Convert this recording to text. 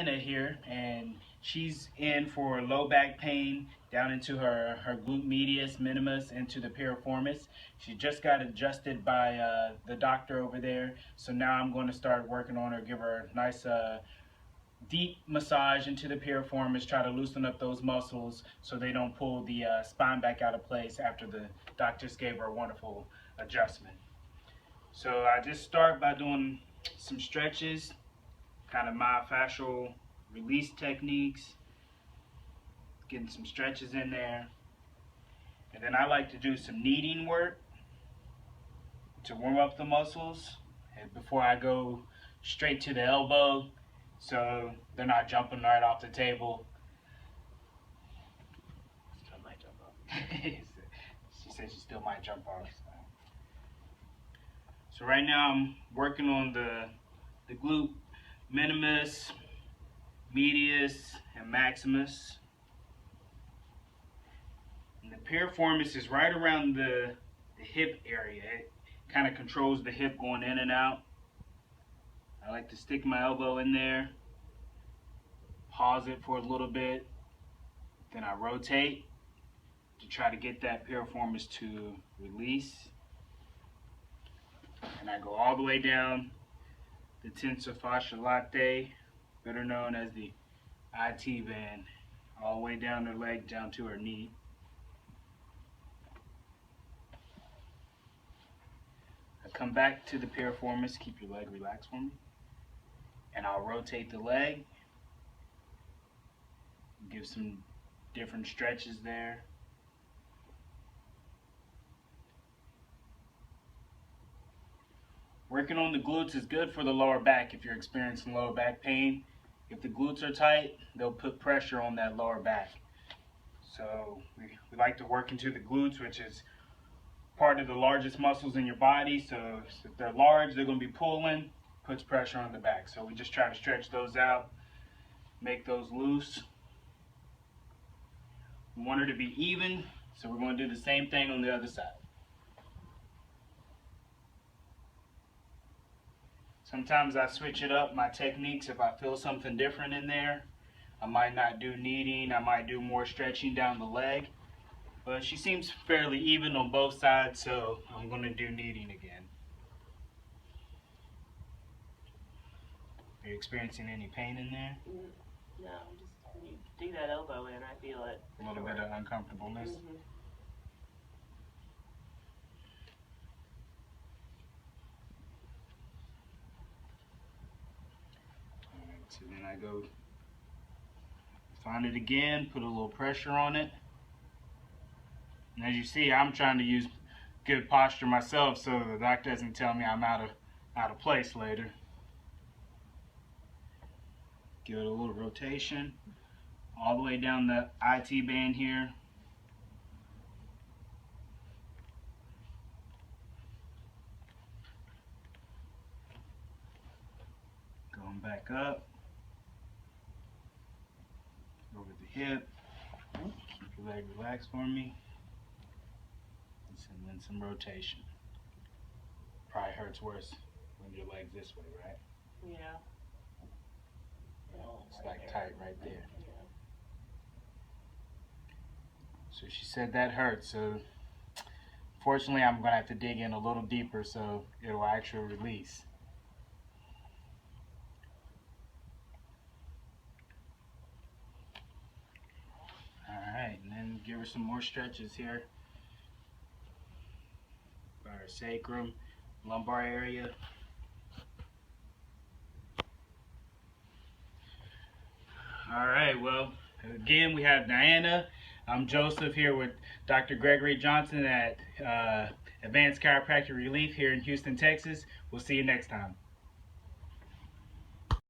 Diana here, and she's in for low back pain down into her glute medius, minimus, into the piriformis. She just got adjusted by the doctor over there, so now I'm going to start working on her, give her a nice deep massage into the piriformis, try to loosen up those muscles so they don't pull the spine back out of place after the doctors gave her a wonderful adjustment. So I just start by doing some stretches, kind of myofascial release techniques, getting some stretches in there. And then I like to do some kneading work to warm up the muscles and before I go straight to the elbow, so they're not jumping right off the table. Still might jump off. She said she still might jump off. So right now I'm working on the glute minimus, medius, and maximus. And the piriformis is right around the hip area. It kind of controls the hip going in and out. I like to stick my elbow in there, pause it for a little bit, then I rotate to try to get that piriformis to release. And I go all the way down the tensor fascia latae, better known as the IT band, all the way down her leg, down to her knee. I come back to the piriformis, keep your leg relaxed for me, and I'll rotate the leg, give some different stretches there. Working on the glutes is good for the lower back if you're experiencing lower back pain. If the glutes are tight, they'll put pressure on that lower back. So we like to work into the glutes, which is part of the largest muscles in your body. So if they're large, they're going to be pulling, puts pressure on the back. So we just try to stretch those out, make those loose. We want her to be even, so we're going to do the same thing on the other side. Sometimes I switch it up, my techniques, if I feel something different in there. I might not do kneading, I might do more stretching down the leg. But she seems fairly even on both sides, so I'm going to do kneading again. Are you experiencing any pain in there? No, just when you dig that elbow in, I feel it. A little bit of uncomfortableness? Mm-hmm. So then I go find it again, put a little pressure on it. And as you see, I'm trying to use good posture myself so the doctor doesn't tell me I'm out of place later. Give it a little rotation all the way down the IT band here. Going back up. Over the hip. Keep your leg relaxed for me. And then some rotation. Probably hurts worse when your leg's this way, right? Yeah. It's like tight right there. Yeah. So she said that hurts. So fortunately, I'm going to have to dig in a little deeper so it'll actually release. Alright, and then give her some more stretches here. By her sacrum, lumbar area. Alright, well, again we have Diana. I'm Joseph here with Dr. Gregory Johnson at Advanced Chiropractic Relief here in Houston, Texas. We'll see you next time.